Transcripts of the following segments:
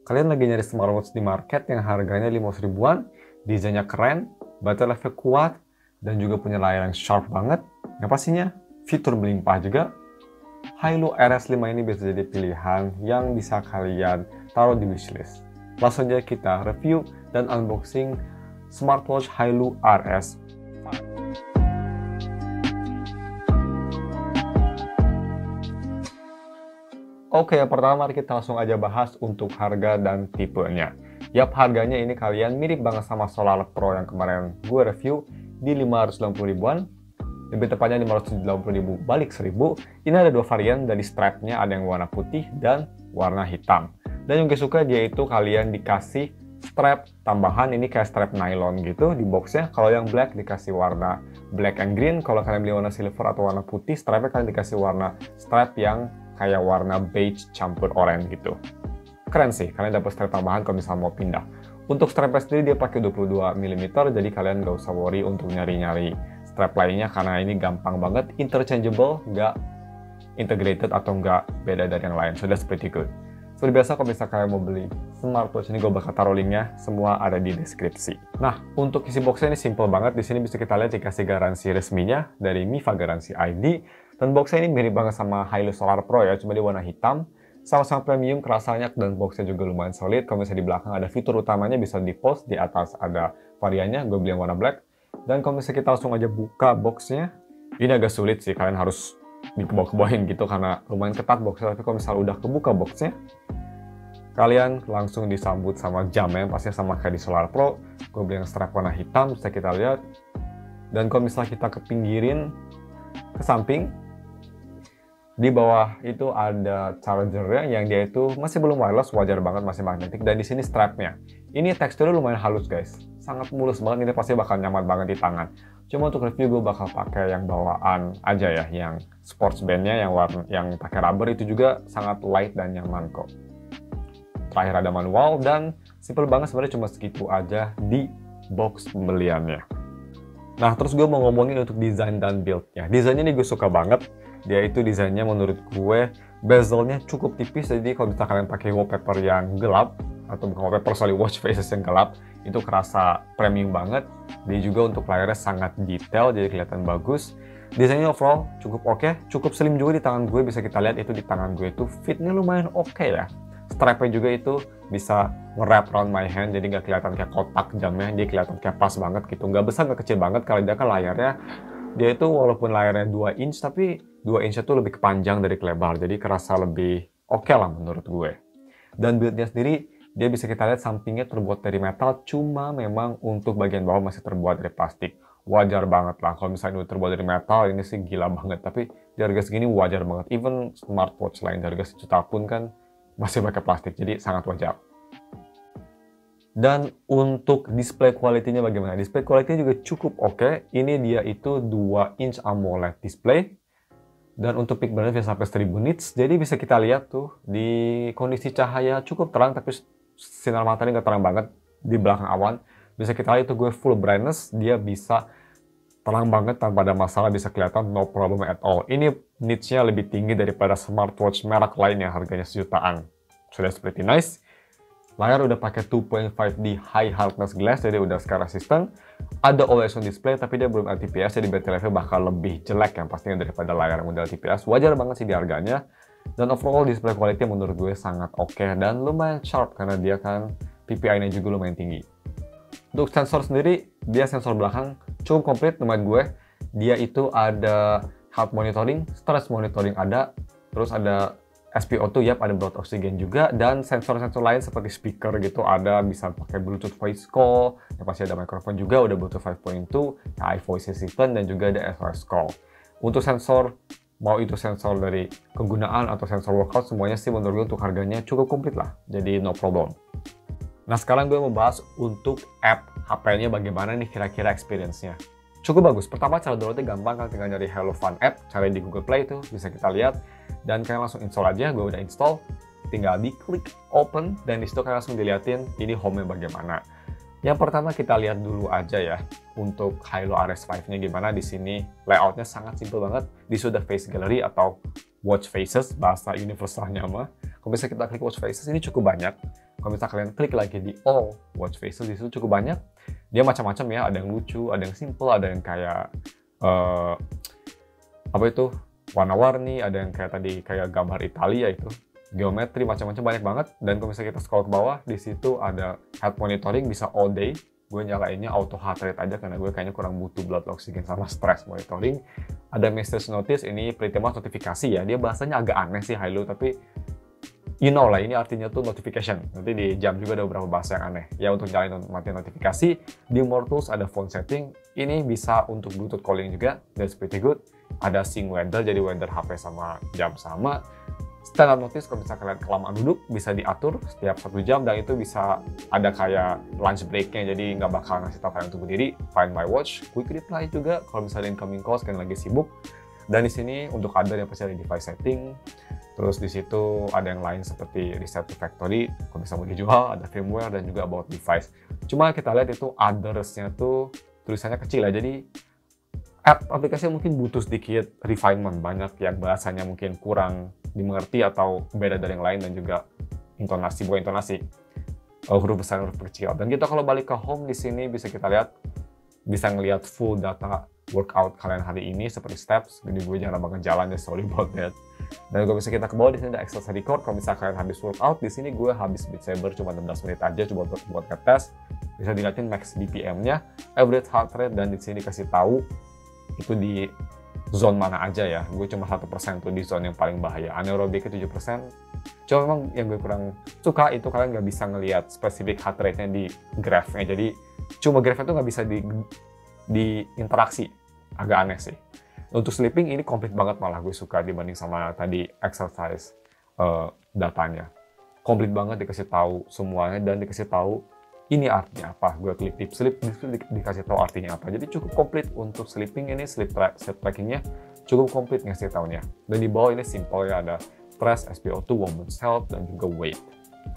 Kalian lagi nyari smartwatch di market yang harganya 500 ribuan, desainnya keren, baterai life kuat, dan juga punya layar yang sharp banget. Yang pastinya, fitur melimpah juga. Hailu RS5 ini bisa jadi pilihan yang bisa kalian taruh di wishlist. Langsung aja kita review dan unboxing smartwatch Hailu RS5. Oke, yang pertama mari kita langsung aja bahas untuk harga dan tipenya. Yap, harganya ini kalian mirip banget sama Solar Pro yang kemarin gue review di 590 ribuan. Lebih tepatnya 590 ribu balik 1000. Ini ada dua varian dari strapnya, ada yang warna putih dan warna hitam. Dan yang gue suka dia itu kalian dikasih strap tambahan, ini kayak strap nylon gitu di boxnya. Kalau yang black dikasih warna black and green. Kalau kalian beli warna silver atau warna putih, strapnya kalian dikasih warna strap yang kayak warna beige campur oranye gitu. Keren sih, kalian dapat strap tambahan kalau misalnya mau pindah. Untuk strapnya sendiri dia pakai 22 mm, jadi kalian nggak usah worry untuk nyari-nyari strap lainnya karena ini gampang banget, interchangeable, nggak integrated atau nggak beda dari yang lain. So that's pretty good. Seperti biasa kalau misalnya kalian mau beli smartwatch ini, gue bakal taruh linknya, semua ada di deskripsi. Nah, untuk isi boxnya ini simple banget. Di sini bisa kita lihat dikasih garansi resminya dari Mifa Garansi ID. Dan boxnya ini mirip banget sama Hailu Solar Pro ya, cuma di warna hitam. Sama-sama premium, kerasanya, dan boxnya juga lumayan solid. Kalau misalnya di belakang ada fitur utamanya bisa di post, di atas ada variannya, gue beli yang warna black. Dan kalau misalnya kita langsung aja buka boxnya, ini agak sulit sih, kalian harus dikebawa-kebawain gitu karena lumayan ketat boxnya. Tapi kalau misalnya udah kebuka boxnya, kalian langsung disambut sama jamnya, pastinya sama kayak di Solar Pro. Gue beli yang strap warna hitam, bisa kita lihat. Dan kalau misalnya kita kepinggirin ke samping, di bawah itu ada chargernya yang dia itu masih belum wireless, wajar banget, masih magnetik. Dan di sini strapnya, ini teksturnya lumayan halus guys, sangat mulus banget, ini pasti bakal nyaman banget di tangan. Cuma untuk review gue bakal pakai yang bawaan aja ya, yang sports bandnya yang pakai rubber itu juga sangat light dan nyaman kok. Terakhir ada manual dan simple banget sebenarnya, cuma segitu aja di box pembeliannya. Nah, terus gue mau ngomongin untuk desain dan build-nya. Desainnya ini gue suka banget. Dia itu desainnya menurut gue bezelnya cukup tipis, jadi kalau misalnya kalian pakai wallpaper yang gelap, atau bukan wallpaper, sorry, watch faces yang gelap, itu kerasa premium banget. Dia juga untuk layarnya sangat detail, jadi kelihatan bagus. Desainnya overall cukup oke, cukup slim juga di tangan gue, bisa kita lihat itu di tangan gue itu fitnya lumayan oke ya. Strapnya juga itu bisa nge-wrap around my hand, jadi nggak kelihatan kayak kotak jamnya, dia kelihatan kayak pas banget gitu. Nggak besar, nggak kecil banget, kalau dia kan layarnya, dia itu walaupun layarnya 2 inch, tapi 2 inch itu lebih kepanjang dari kelebar, jadi kerasa lebih oke lah menurut gue. Dan build-nya sendiri, dia bisa kita lihat sampingnya terbuat dari metal, cuma memang untuk bagian bawah masih terbuat dari plastik. Wajar banget lah, kalau misalnya itu terbuat dari metal, ini sih gila banget, tapi di harga segini wajar banget. Even smartwatch lain di harga sejuta pun kan masih pakai plastik, jadi sangat wajar. Dan untuk display quality-nya bagaimana? Display quality-nya juga cukup oke. Ini dia itu 2 inch AMOLED display. Dan untuk peak brightness bisa sampai 1000 nits. Jadi bisa kita lihat tuh di kondisi cahaya cukup terang, tapi sinar matahari nggak terang banget di belakang awan. Bisa kita lihat itu gue full brightness, dia bisa terang banget tanpa ada masalah, bisa kelihatan no problem at all. Ini nits-nya lebih tinggi daripada smartwatch merek lain yang harganya sejutaan. So that's pretty nice. Layar udah pakai 2.5D high hardness glass, jadi udah scar resistant. Ada always on display, tapi dia belum LTPS, jadi battery life bakal lebih jelek yang pastinya daripada layar model TPS. Wajar banget sih di harganya. Dan overall display quality menurut gue sangat oke dan lumayan sharp karena dia kan PPI-nya juga lumayan tinggi. Untuk sensor sendiri, dia sensor belakang cukup komplit menurut gue. Dia itu ada heart monitoring, stress monitoring ada, terus ada SpO2, yap, ada blood oxygen juga, dan sensor-sensor lain seperti speaker gitu ada, bisa pakai Bluetooth voice call, yang pasti ada mikrofon juga, udah Bluetooth 5.2, iVoice Assistant, dan juga ada SOS call. Untuk sensor, mau itu sensor dari kegunaan atau sensor workout, semuanya sih menurut gue untuk harganya cukup komplit lah, jadi no problem. Nah, sekarang gue mau bahas untuk app HP-nya bagaimana nih kira-kira experience-nya. Cukup bagus. Pertama, cara downloadnya gampang, kan tinggal nyari Hello Fun app, cari di Google Play itu bisa kita lihat, dan kalian langsung install aja. Gue udah install, tinggal di klik open, dan disitu kalian langsung dilihatin ini home-nya bagaimana. Yang pertama kita lihat dulu aja ya untuk Hailu RS5-nya gimana. Di sini layoutnya sangat simple banget. Di sini sudah face gallery atau watch faces, bahasa universalnya mah. Kalau bisa kita klik watch faces, ini cukup banyak. Kalau misalnya kalian klik lagi di all watch faces, di situ cukup banyak. Dia macam-macam ya, ada yang lucu, ada yang simple, ada yang kayak apa itu, warna-warni, ada yang kayak tadi kayak gambar Italia itu, geometri, macam-macam, banyak banget. Dan kalau misalnya kita scroll ke bawah, di situ ada heart monitoring, bisa all day. Gue nyalainnya auto heart rate aja karena gue kayaknya kurang butuh blood oxygen sama stress monitoring. Ada message notice, ini pretty much notifikasi ya. Dia bahasanya agak aneh sih, high low, tapi you know lah, ini artinya tuh notification. Nanti di jam juga ada beberapa bahasa yang aneh. Ya untuk nyalain matiin notifikasi. Di more tools ada phone setting. Ini bisa untuk Bluetooth calling juga. That's pretty good. Ada sync weather, jadi weather HP sama jam sama. Standard notice, kalau misalnya kalian kelamaan duduk, bisa diatur setiap 1 jam, dan itu bisa ada kayak lunch break-nya, jadi nggak bakal ngasih tahu kalian untuk berdiri. Find my watch, quick reply juga kalau misalnya incoming calls kalian lagi sibuk. Dan di sini untuk ada yang pasti ada device setting. Terus di situ ada yang lain seperti reset to factory, kalau bisa mau dijual, ada firmware, dan juga about device. Cuma kita lihat itu others-nya tuh tulisannya kecil ya, jadi aplikasi mungkin butuh sedikit refinement, banyak yang bahasanya mungkin kurang dimengerti atau beda dari yang lain, dan juga intonasi, bukan intonasi, huruf besar, huruf kecil. Dan kita kalau balik ke home, di sini bisa kita lihat, bisa ngelihat full data workout kalian hari ini seperti steps. Jadi gue jarang banget jalan ya, sorry about that. Dan kalau bisa kita ke bawah, di sini ada exercise record. Kalau misalnya kalian habis workout, di sini gue habis Beat Saber cuma 16 menit aja, coba buat ngetes. Bisa dilihatin max BPM-nya, average heart rate, dan di sini dikasih tahu itu di zone mana aja ya. Gue cuma 1% tuh di zone yang paling bahaya, anaerobik 7%. Cuma memang yang gue kurang suka itu kalian nggak bisa ngelihat spesifik heart rate-nya di graph-nya. Jadi cuma graph-nya tuh nggak bisa di interaksi. Agak aneh sih. Untuk sleeping ini komplit banget, malah gue suka dibanding sama tadi exercise datanya. Komplit banget, dikasih tahu semuanya, dan dikasih tahu ini artinya apa. Gue klik deep sleep, dikasih tahu artinya apa. Jadi cukup komplit untuk sleeping ini, sleep trackingnya cukup komplit ngasih taunya. Dan di bawah ini simple ya, ada stress, SpO2, women's health, dan juga weight.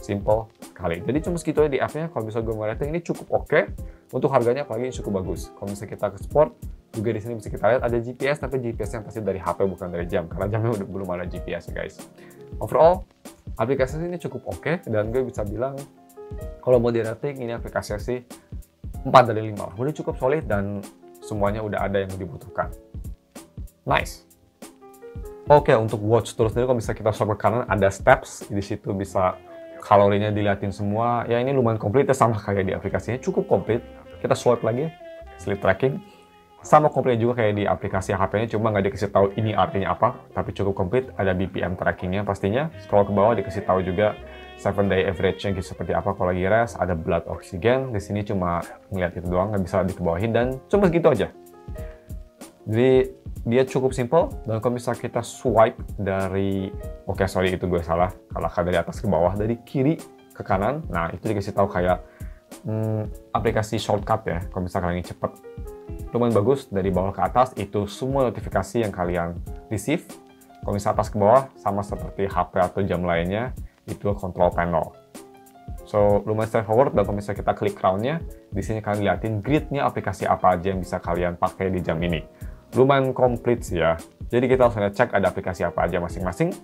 Simple sekali. Jadi cuma segitu aja di app-nya. Kalau misalnya gue ngeliatnya ini cukup oke. Untuk harganya apalagi ini cukup bagus. Kalau misalnya kita ke sport, juga di sini bisa kita lihat ada GPS, tapi GPS yang pasti dari HP bukan dari jam, karena jamnya belum ada GPS ya guys. Overall, aplikasi ini cukup oke, dan gue bisa bilang kalau mau di rating, ini aplikasinya sih 4 dari 5. Udah cukup solid dan semuanya udah ada yang dibutuhkan. Nice. Oke, untuk watch terus sendiri, kalau bisa kita swipe ke kanan ada steps, di situ bisa kalorinya dilihatin semua. Ya ini lumayan komplit ya, sama kayak di aplikasinya, cukup komplit. Kita swipe lagi, sleep tracking. Sama komplit juga kayak di aplikasi HP-nya, cuma nggak dikasih tahu ini artinya apa, tapi cukup komplit. Ada BPM trackingnya pastinya. Scroll ke bawah dikasih tahu juga 7-day average-nya gitu seperti apa kalau lagi rest. Ada blood oxygen. Di sini cuma ngeliat itu doang, nggak bisa dikebawahin, dan cuma segitu aja. Jadi dia cukup simple. Dan kalau misalnya kita swipe dari, oke sorry itu gue salah, kalau dari atas ke bawah, dari kiri ke kanan, nah itu dikasih tahu kayak aplikasi shortcut ya, kalau misalnya kalian ingin cepet. Lumayan bagus. Dari bawah ke atas itu semua notifikasi yang kalian receive. Kalau misalnya atas ke bawah, sama seperti HP atau jam lainnya, itu control panel. So lumayan straightforward. Dan kalau misalnya kita klik crown-nya, di sini kalian liatin grid-nya aplikasi apa aja yang bisa kalian pakai di jam ini. Lumayan komplit sih ya. Jadi kita langsung cek ada aplikasi apa aja masing-masing.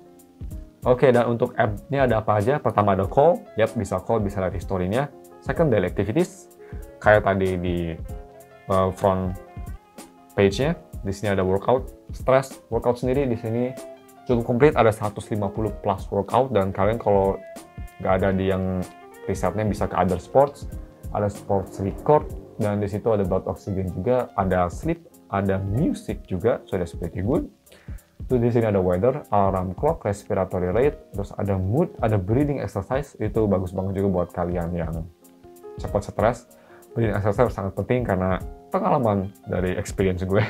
Oke, dan untuk app-nya ada apa aja? Pertama ada call, bisa call, bisa lihat history-nya. Second, daily activities, kayak tadi di front page-nya. Di sini ada workout, stress, workout sendiri di sini cukup komplit, ada 150 plus workout, dan kalian kalau nggak ada di yang risetnya bisa ke other sports, ada sports record, dan di situ ada blood oxygen juga, ada sleep, ada music juga, so that's pretty good. Terus di sini ada weather, alarm clock, respiratory rate, terus ada mood, ada breathing exercise. Itu bagus banget juga buat kalian yang cepat stres. Breathing exercise sangat penting karena pengalaman dari experience gue.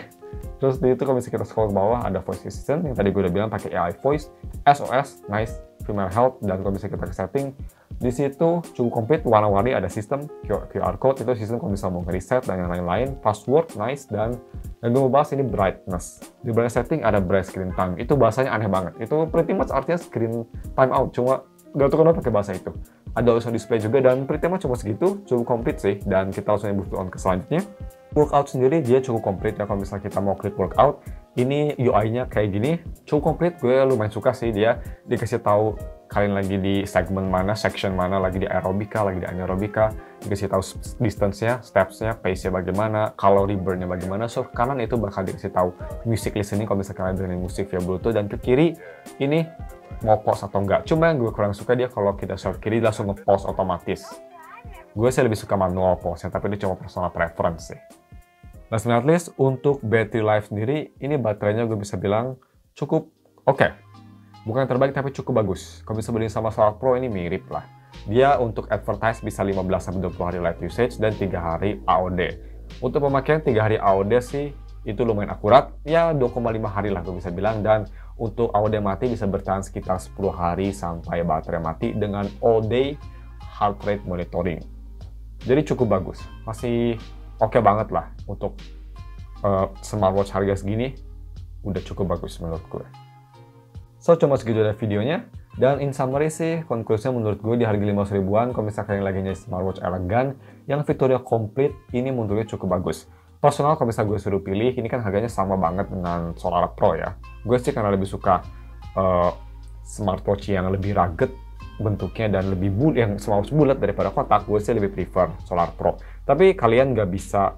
Terus di itu kalau misalnya kita scroll ke bawah ada voice assistant yang tadi gue udah bilang pakai AI voice, SOS, nice, female health. Dan kalau misalnya kita ke setting, di situ cukup komplit, warna-warni, ada sistem QR code, itu sistem kalau misalnya mau nge-reset dan yang lain-lain, password, nice, dan gue mau bahas ini brightness. Di brightness setting ada bright screen time, itu bahasanya aneh banget. Itu pretty much artinya screen time out, cuma gak tau kenapa pakai bahasa itu. Ada langsung display juga, dan pretty much cuma segitu, cukup komplit sih. Dan kita langsung move on ke selanjutnya. Workout sendiri dia cukup komplit ya, kalau misalnya kita mau klik workout, ini UI-nya kayak gini, cukup komplit. Gue lumayan suka sih, dia dikasih tahu kalian lagi di segmen mana, section mana, lagi di aerobika, lagi di anaerobika, dikasih tahu distance-nya, steps-nya, pace-nya bagaimana, calorie burn-nya bagaimana. So, ke kanan itu bakal dikasih tahu music listening kalau misalnya kalian dengerin musik via Bluetooth, dan ke kiri ini mau pause atau enggak. Cuma yang gue kurang suka dia kalau kita short kiri langsung nge-pause otomatis. Gue sih lebih suka manual pause-nya, tapi ini cuma personal preference sih. Last but not least, untuk battery life sendiri, ini baterainya gue bisa bilang cukup oke. Bukan yang terbaik, tapi cukup bagus. Kalau bisa bandingin sama Solar Pro, ini mirip lah. Dia untuk advertise bisa 15-20 hari light usage dan 3 hari AOD. Untuk pemakaian 3 hari AOD sih, itu lumayan akurat. Ya 2,5 hari lah gue bisa bilang. Dan untuk AOD mati bisa bertahan sekitar 10 hari sampai baterai mati dengan all day heart rate monitoring. Jadi cukup bagus. Masih oke banget lah untuk smartwatch harga segini. Udah cukup bagus menurut gue. So, cuma segitu dari videonya. Dan in summary sih, konklusinya menurut gue di harga 500 ribuan, kalau misalkan yang lagi nyari smartwatch elegan, yang fiturnya komplit, ini menurutnya cukup bagus. Personal, kalau misalnya gue suruh pilih, ini kan harganya sama banget dengan Solar Pro ya. Gue sih karena lebih suka smartwatch yang lebih rugged bentuknya dan lebih bulat, yang smartwatch bulat daripada kotak, gue sih lebih prefer Solar Pro. Tapi kalian nggak bisa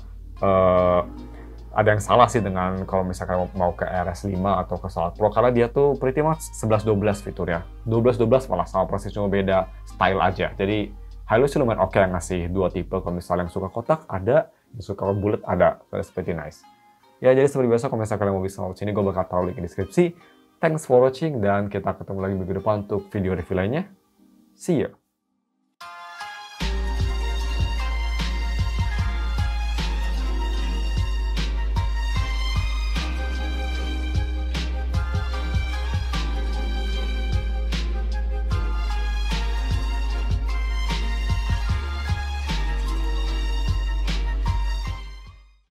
ada yang salah sih dengan kalau misalkan mau ke RS5 atau ke Solar Pro, karena dia tuh pretty much 11-12 fiturnya. 12-12 malah sama persis, cuma beda style aja. Jadi Hilo sih lumayan oke yang ngasih dua tipe. Kalau misalnya yang suka kotak ada, yang suka bulat ada. So that's pretty nice. Ya, jadi seperti biasa kalau misalkan kalian mau bisa watch ini, gue bakal taruh link di deskripsi. Thanks for watching, dan kita ketemu lagi minggu depan untuk video review lainnya. See ya!